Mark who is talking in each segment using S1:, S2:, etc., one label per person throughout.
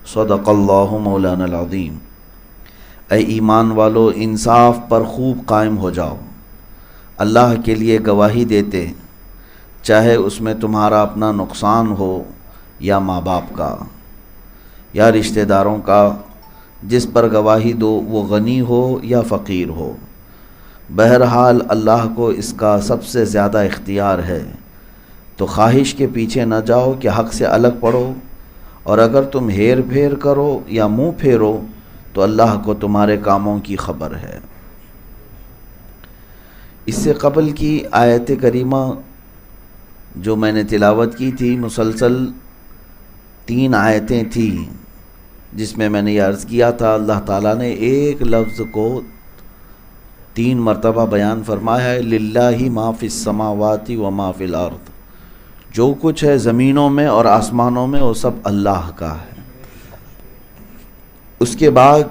S1: صدق اللہ مولانا العظیم۔ اے ایمان والو، انصاف پر خوب قائم ہو جاؤ، اللہ کے لیے گواہی دیتے، چاہے اس میں تمہارا اپنا نقصان ہو یا ماں باپ کا یا رشتہ داروں کا۔ جس پر گواہی دو وہ غنی ہو یا فقیر ہو، بہرحال اللہ کو اس کا سب سے زیادہ اختیار ہے۔ تو خواہش کے پیچھے نہ جاؤ کہ حق سے الگ پڑو، اور اگر تم ہیر پھیر کرو یا منہ پھیرو تو اللہ کو تمہارے کاموں کی خبر ہے۔ اس سے قبل کی آیت کریمہ جو میں نے تلاوت کی تھی، مسلسل 3 آیتیں تھیں، جس میں نے یہ عرض کیا تھا اللہ تعالیٰ نے ایک لفظ کو 3 مرتبہ بیان فرمایا ہے، للہ ما فی السماوات و ما فی الارض۔ جو کچھ ہے زمینوں میں اور آسمانوں میں وہ سب اللہ کا ہے۔ اس کے بعد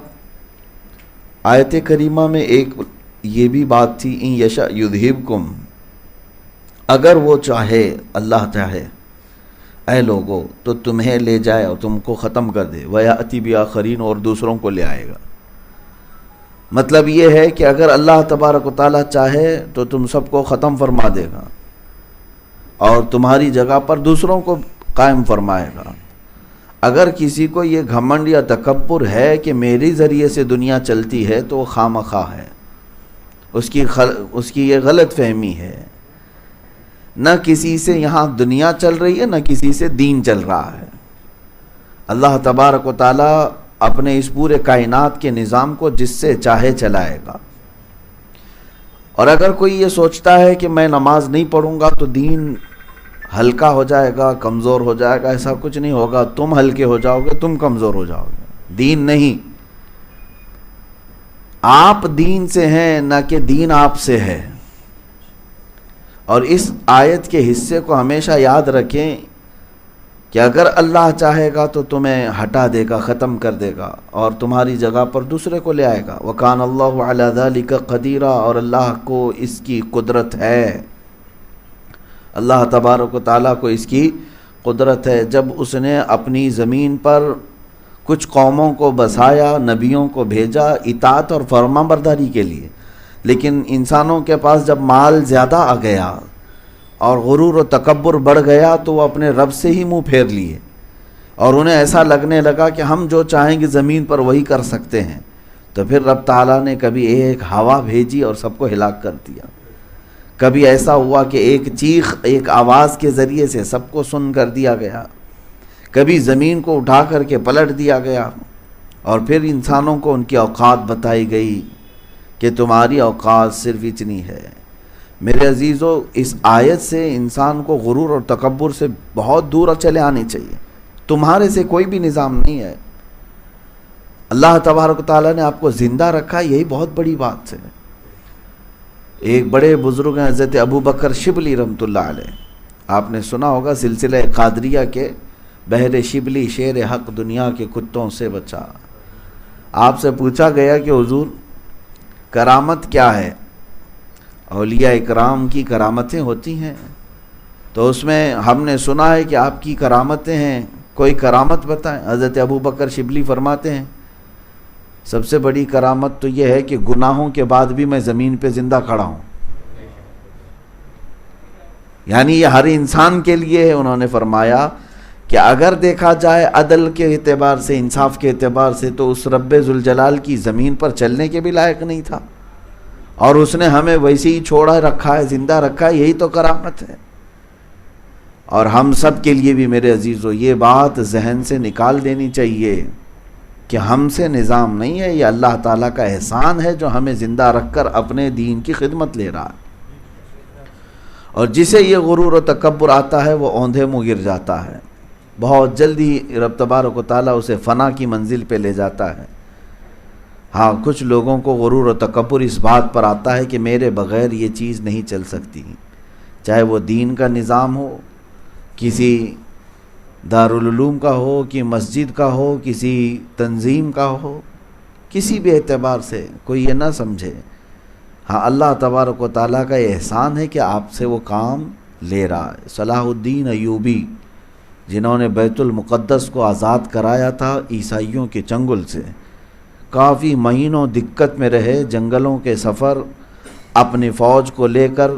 S1: آیت کریمہ میں ایک یہ بھی بات تھی، ان یشاء یذہبکم، اگر وہ چاہے، اللہ چاہے اے لوگو تو تمہیں لے جائے اور تم کو ختم کر دے، وَيَأْتِ بِآخَرِينَ، اور دوسروں کو لے آئے گا۔ مطلب یہ ہے کہ اگر اللہ تبارک و تعالیٰ چاہے تو تم سب کو ختم فرما دے گا اور تمہاری جگہ پر دوسروں کو قائم فرمائے گا۔ اگر کسی کو یہ گھمنڈ یا تکبر ہے کہ میری ذریعے سے دنیا چلتی ہے تو وہ خواہ ہے، اس کی یہ غلط فہمی ہے۔ نہ کسی سے یہاں دنیا چل رہی ہے، نہ کسی سے دین چل رہا ہے۔ اللہ تبارک و تعالیٰ اپنے اس پورے کائنات کے نظام کو جس سے چاہے چلائے گا۔ اور اگر کوئی یہ سوچتا ہے کہ میں نماز نہیں پڑھوں گا تو دین ہلکا ہو جائے گا، کمزور ہو جائے گا، ایسا کچھ نہیں ہوگا۔ تم ہلکے ہو جاؤ گے، تم کمزور ہو جاؤ گے، دین نہیں۔ آپ دین سے ہیں، نہ کہ دین آپ سے ہے۔ اور اس آیت کے حصے کو ہمیشہ یاد رکھیں کہ اگر اللہ چاہے گا تو تمہیں ہٹا دے گا، ختم کر دے گا، اور تمہاری جگہ پر دوسرے کو لے آئے گا۔ وَكَانَ اللَّهُ عَلَى ذَلِكَ قَدِيرًا، اور اللہ کو اس کی قدرت ہے۔ اللہ تبارک و تعالیٰ کو اس کی قدرت ہے۔ جب اس نے اپنی زمین پر کچھ قوموں کو بسایا، نبیوں کو بھیجا اطاعت اور فرما برداری کے لیے، لیکن انسانوں کے پاس جب مال زیادہ آ گیا اور غرور و تکبر بڑھ گیا تو وہ اپنے رب سے ہی منہ پھیر لیے، اور انہیں ایسا لگنے لگا کہ ہم جو چاہیں گے زمین پر وہی کر سکتے ہیں۔ تو پھر رب تعالیٰ نے کبھی ایک ہوا بھیجی اور سب کو ہلاک کر دیا۔ کبھی ایسا ہوا کہ ایک چیخ، ایک آواز کے ذریعے سے سب کو سن کر دیا گیا۔ کبھی زمین کو اٹھا کر کے پلٹ دیا گیا، اور پھر انسانوں کو ان کی اوقات بتائی گئی کہ تمہاری اوقات صرف اتنی ہے۔ میرے عزیزو، اس آیت سے انسان کو غرور اور تکبر سے بہت دور چلے آنے چاہیے۔ تمہارے سے کوئی بھی نظام نہیں ہے، اللہ تبارک و تعالیٰ نے آپ کو زندہ رکھا، یہی بہت بڑی بات ہے۔ ایک بڑے بزرگ ہیں حضرت ابو بکر شبلی رحمۃ اللہ علیہ، آپ نے سنا ہوگا سلسلہ قادریہ کے بہر شبلی شیر حق دنیا کے کتوں سے بچا۔ آپ سے پوچھا گیا کہ حضور کرامت کیا ہے؟ اولیاء اکرام کی کرامتیں ہوتی ہیں، تو اس میں ہم نے سنا ہے کہ آپ کی کرامتیں ہیں، کوئی کرامت بتائیں۔ حضرت ابو بکر شبلی فرماتے ہیں سب سے بڑی کرامت تو یہ ہے کہ گناہوں کے بعد بھی میں زمین پہ زندہ کھڑا ہوں۔ یعنی یہ ہر انسان کے لیے ہے۔ انہوں نے فرمایا کہ اگر دیکھا جائے عدل کے اعتبار سے، انصاف کے اعتبار سے، تو اس رب ذوالجلال کی زمین پر چلنے کے بھی لائق نہیں تھا، اور اس نے ہمیں ویسے ہی چھوڑا رکھا ہے، زندہ رکھا ہے، یہی تو کرامت ہے۔ اور ہم سب کے لیے بھی میرے عزیزو یہ بات ذہن سے نکال دینی چاہیے کہ ہم سے نظام نہیں ہے، یہ اللہ تعالیٰ کا احسان ہے جو ہمیں زندہ رکھ کر اپنے دین کی خدمت لے رہا ہے۔ اور جسے یہ غرور و تکبر آتا ہے وہ اوندھے منہ گر جاتا ہے، بہت جلدی رب تبارک و تعالیٰ اسے فنا کی منزل پہ لے جاتا ہے۔ ہاں، کچھ لوگوں کو غرور و تکبر اس بات پر آتا ہے کہ میرے بغیر یہ چیز نہیں چل سکتی، چاہے وہ دین کا نظام ہو، کسی دارالعلوم کا ہو، کہ مسجد کا ہو، کسی تنظیم کا ہو، کسی بھی اعتبار سے کوئی یہ نہ سمجھے۔ ہاں، اللہ تبارک و تعالیٰ کا یہ احسان ہے کہ آپ سے وہ کام لے رہا ہے۔ صلاح الدین ایوبی جنہوں نے بیت المقدس کو آزاد کرایا تھا عیسائیوں کے چنگل سے، کافی مہینوں دقت میں رہے، جنگلوں کے سفر، اپنی فوج کو لے کر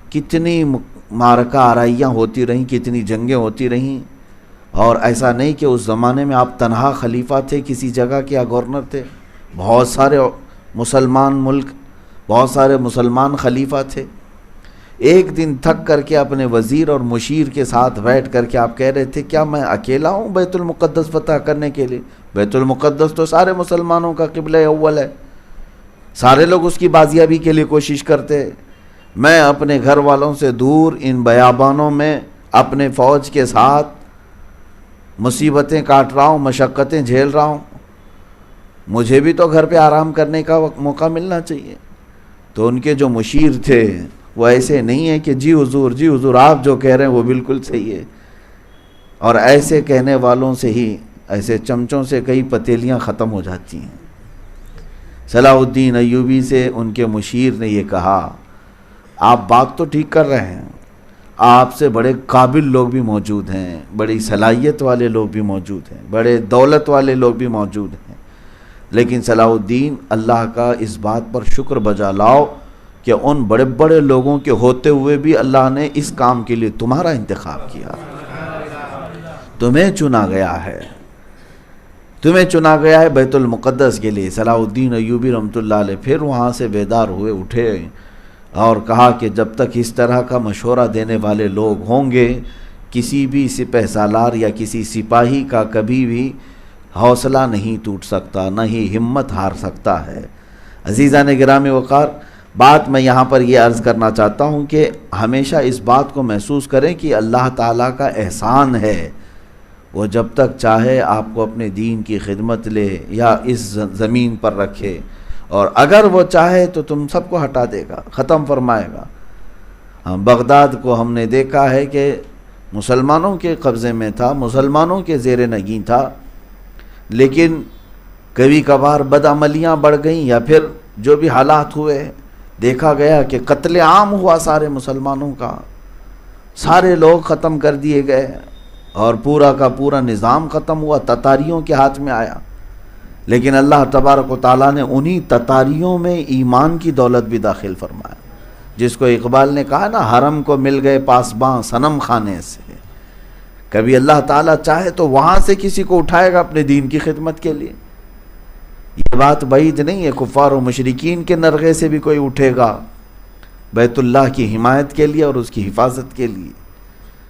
S1: کتنی معرکہ آرائیاں ہوتی رہیں، کتنی جنگیں ہوتی رہیں، اور ایسا نہیں کہ اس زمانے میں آپ تنہا خلیفہ تھے کسی جگہ کے یا گورنر تھے، بہت سارے مسلمان ملک، بہت سارے مسلمان خلیفہ تھے۔ ایک دن تھک کر کے اپنے وزیر اور مشیر کے ساتھ بیٹھ کر کے آپ کہہ رہے تھے کیا میں اکیلا ہوں بیت المقدس فتح کرنے کے لیے؟ بیت المقدس تو سارے مسلمانوں کا قبلہ اول ہے، سارے لوگ اس کی بازیابی کے لیے کوشش کرتے، میں اپنے گھر والوں سے دور ان بیابانوں میں اپنے فوج کے ساتھ مصیبتیں کاٹ رہا ہوں، مشقتیں جھیل رہا ہوں، مجھے بھی تو گھر پہ آرام کرنے کا موقع ملنا چاہیے۔ تو ان کے جو مشیر تھے وہ ایسے نہیں ہے کہ جی حضور آپ جو کہہ رہے ہیں وہ بالکل صحیح ہے، اور ایسے کہنے والوں سے ہی، ایسے چمچوں سے کئی پتیلیاں ختم ہو جاتی ہیں۔ صلاح الدین ایوبی سے ان کے مشیر نے یہ کہا آپ بات تو ٹھیک کر رہے ہیں، آپ سے بڑے قابل لوگ بھی موجود ہیں، بڑی صلاحیت والے لوگ بھی موجود ہیں، بڑے دولت والے لوگ بھی موجود ہیں، لیکن صلاح الدین اللہ کا اس بات پر شکر بجا لاؤ کہ ان بڑے بڑے لوگوں کے ہوتے ہوئے بھی اللہ نے اس کام کے لیے تمہارا انتخاب کیا، تمہیں چنا گیا ہے، تمہیں چنا گیا ہے بیت المقدس کے لیے۔ صلاح الدین ایوبی رحمۃ اللہ علیہ پھر وہاں سے بیدار ہوئے، اٹھے اور کہا کہ جب تک اس طرح کا مشورہ دینے والے لوگ ہوں گے، کسی بھی سپہ سالار یا کسی سپاہی کا کبھی بھی حوصلہ نہیں ٹوٹ سکتا، نہ ہی ہمت ہار سکتا ہے۔ عزیزان گرامی وقار، بات میں یہاں پر یہ عرض کرنا چاہتا ہوں کہ ہمیشہ اس بات کو محسوس کریں کہ اللہ تعالیٰ کا احسان ہے، وہ جب تک چاہے آپ کو اپنے دین کی خدمت لے یا اس زمین پر رکھے، اور اگر وہ چاہے تو تم سب کو ہٹا دے گا، ختم فرمائے گا۔ بغداد کو ہم نے دیکھا ہے کہ مسلمانوں کے قبضے میں تھا، مسلمانوں کے زیر نگین تھا، لیکن کبھی کبھار بدعملیاں بڑھ گئیں یا پھر جو بھی حالات ہوئے، دیکھا گیا کہ قتل عام ہوا سارے مسلمانوں کا، سارے لوگ ختم کر دیے گئے اور پورا کا پورا نظام ختم ہوا، تتاریوں کے ہاتھ میں آیا۔ لیکن اللہ تبارک و تعالیٰ نے انہی تتاریوں میں ایمان کی دولت بھی داخل فرمایا، جس کو اقبال نے کہا نا، حرم کو مل گئے پاسباں صنم خانے سے۔ کبھی اللہ تعالیٰ چاہے تو وہاں سے کسی کو اٹھائے گا اپنے دین کی خدمت کے لیے، یہ بات بعید نہیں ہے، کفار و مشرکین کے نرغے سے بھی کوئی اٹھے گا بیت اللہ کی حمایت کے لیے اور اس کی حفاظت کے لیے۔